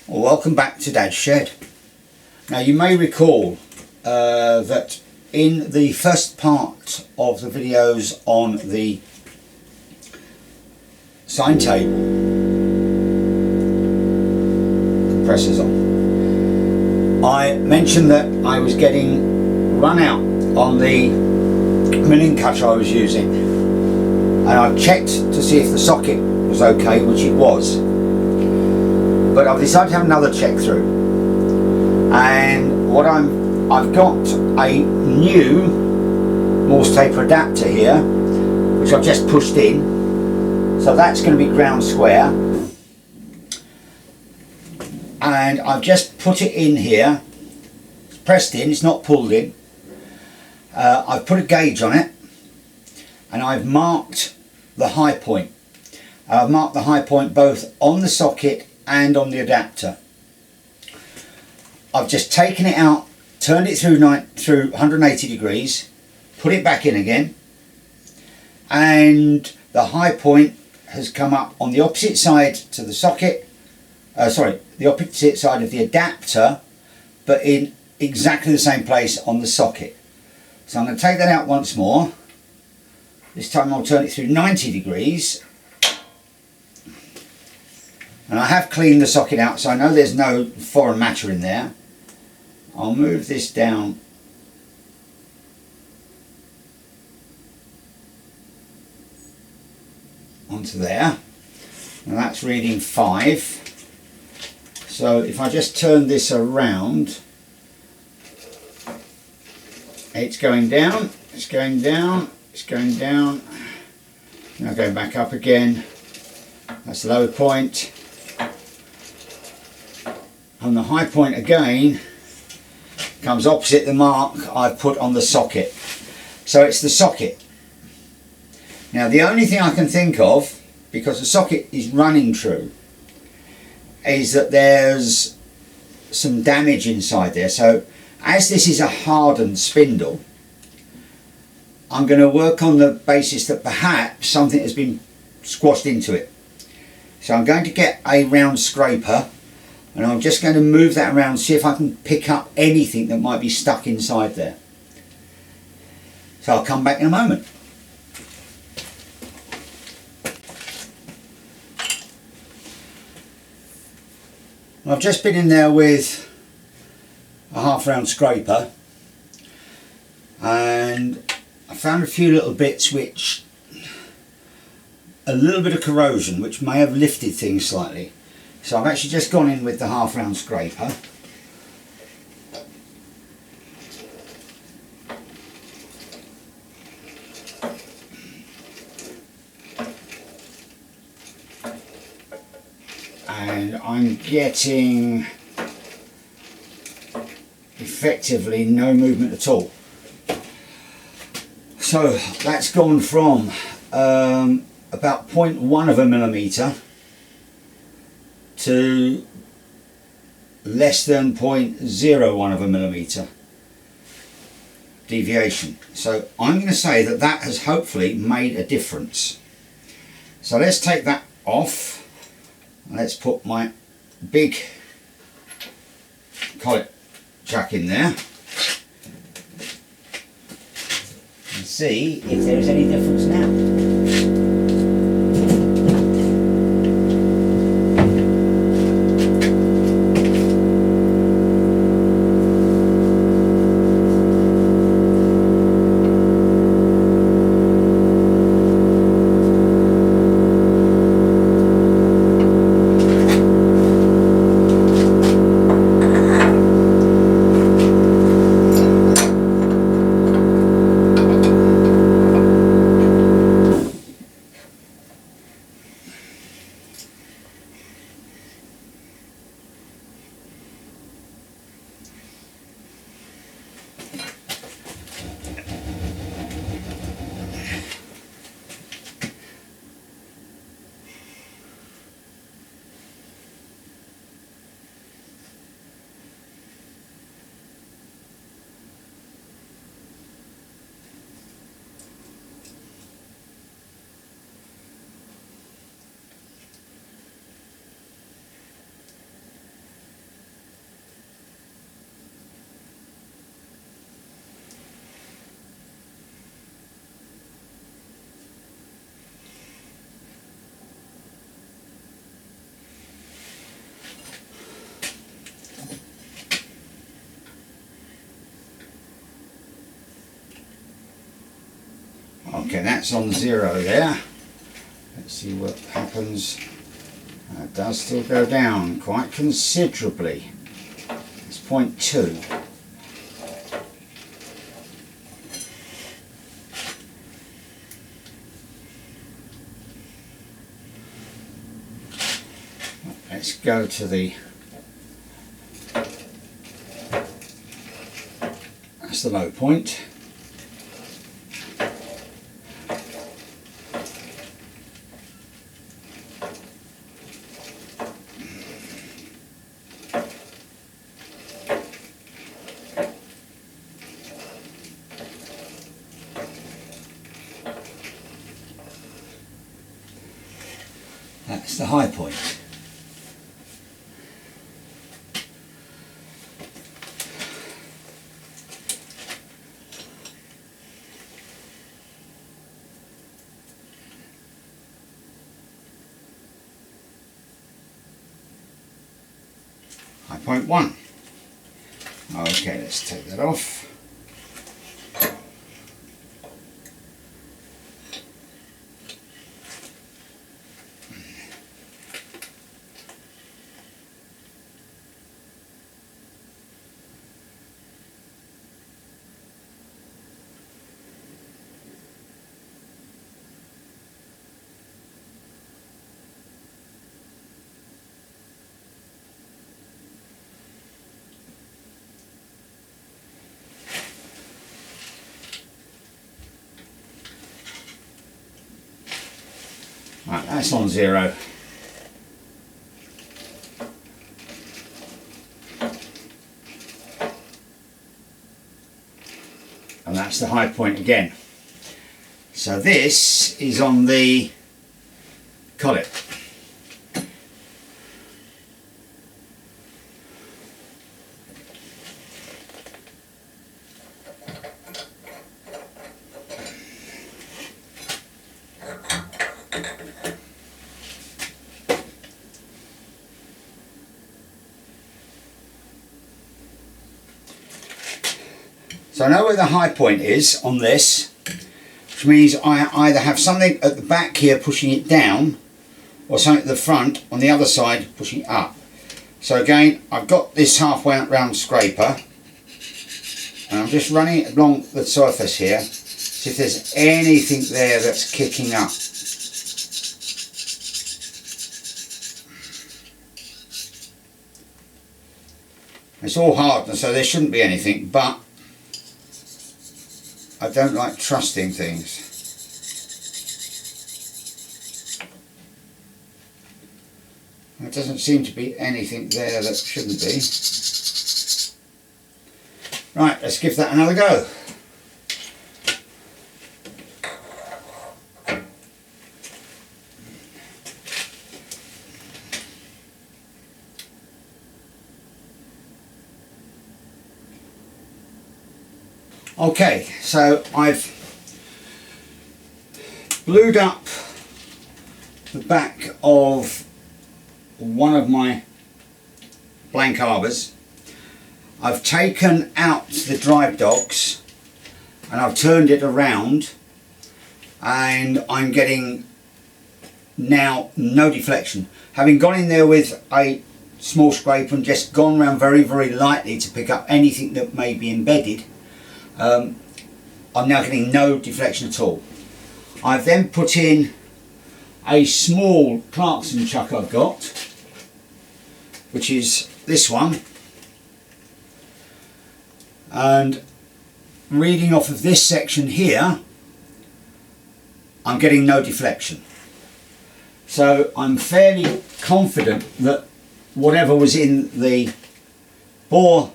Well, welcome back to Dad's Shed. Now you may recall that in the first part of the videos on the sine tape compressors on, I mentioned that I was getting run out on the milling cutter I was using, and I've checked to see if the socket was okay, which it was. But I've decided to have another check through, and I've got a new Morse taper adapter here, which I've just pushed in, so that's going to be ground square, and I've just put it in here. It's pressed in, it's not pulled in. I've put a gauge on it, and I've marked the high point. I've marked the high point both on the socket and on the adapter. I've just taken it out, turned it through 180 degrees, put it back in again, and the high point has come up on the opposite side to the socket, the opposite side of the adapter, but in exactly the same place on the socket. So I'm going to take that out once more. This time I'll turn it through 90 degrees. And I have cleaned the socket out, so I know there's no foreign matter in there. I'll move this down onto there. And that's reading 5. So if I just turn this around, it's going down, it's going down, it's going down. Now going back up again. That's the low point. And the high point again comes opposite the mark I've put on the socket. So it's the socket. Now the only thing I can think of, because the socket is running true, is that there's some damage inside there. So as this is a hardened spindle, I'm going to work on the basis that perhaps something has been squashed into it. So I'm going to get a round scraper, and I'm just going to move that around, see if I can pick up anything that might be stuck inside there. So I'll come back in a moment. I've just been in there with a half round scraper, and I found a few little bits which, a little bit of corrosion which may have lifted things slightly. So I've actually just gone in with the half round scraper. And I'm getting effectively no movement at all. So that's gone from about 0.1 of a millimetre to less than 0.01 of a millimetre deviation. So I'm going to say that that has hopefully made a difference. So let's take that off. Let's put my big collet chuck in there and see if there is any difference now. Okay, that's on 0 there. Let's see what happens. It does still go down quite considerably. It's 0.2. Let's go to that's the low point. That's the high point. High point 1. Okay, let's take that off. Right, that's on 0. And that's the high point again. So this is on the collet. So I know where the high point is on this, which means I either have something at the back here pushing it down, or something at the front on the other side pushing it up. So again, I've got this halfway round scraper, and I'm just running it along the surface here, see if there's anything there that's kicking up. It's all hard, so there shouldn't be anything, but I don't like trusting things. There doesn't seem to be anything there that shouldn't be. Right, let's give that another go. Okay, so I've glued up the back of one of my blank arbors. I've taken out the drive dogs and I've turned it around, and I'm getting now no deflection. Having gone in there with a small scraper and just gone around very, very lightly to pick up anything that may be embedded, I'm now getting no deflection at all. I've then put in a small Clarkson chuck I've got, which is this one, and reading off of this section here, I'm getting no deflection. So I'm fairly confident that whatever was in the bore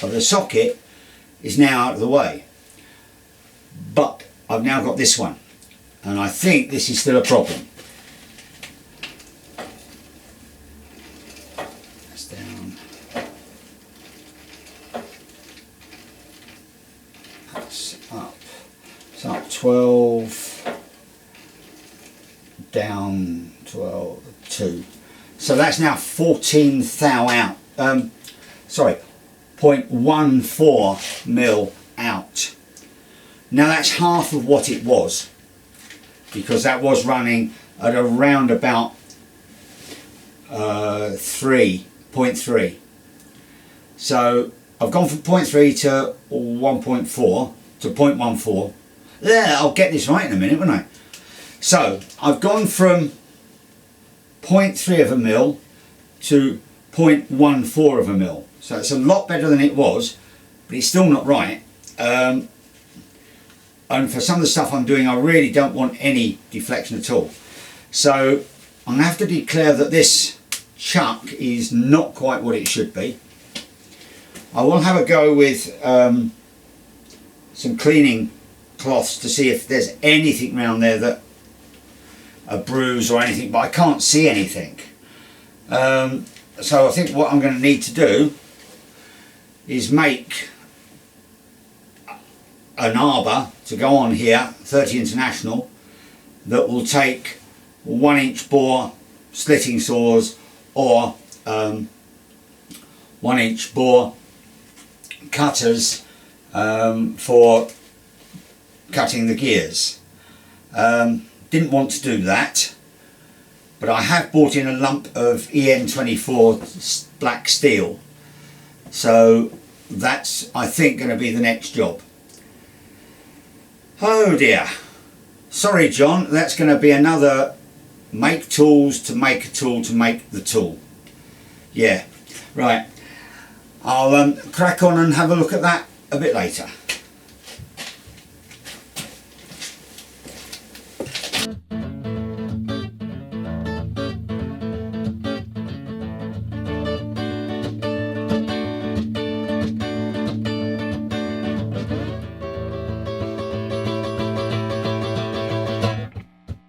of the socket is now out of the way. But I've now got this one, and I think this is still a problem. That's down. That's up. It's up 12. Down 12, 2. So that's now 14 thou out. Sorry, 0.14 mil out. Now that's half of what it was, because that was running at around about 3.3. So I've gone from 0.3 to 1.4 to 0.14. Yeah, I'll get this right in a minute, won't I? So I've gone from 0.3 of a mil to 0.14 of a mil. So it's a lot better than it was, but it's still not right. And for some of the stuff I'm doing, I really don't want any deflection at all. So I'm going to have to declare that this chuck is not quite what it should be. I will have a go with some cleaning cloths to see if there's anything around there that a bruise or anything, but I can't see anything. So I think what I'm going to need to do is make an arbor to go on here, 30 International, that will take 1-inch bore slitting saws or 1-inch bore cutters for cutting the gears. Didn't want to do that, but I have bought in a lump of EN24 black steel, so that's, I think, going to be the next job. Oh dear, sorry John, that's going to be another make tools to make a tool to make the tool. Yeah, right, I'll crack on and have a look at that a bit later.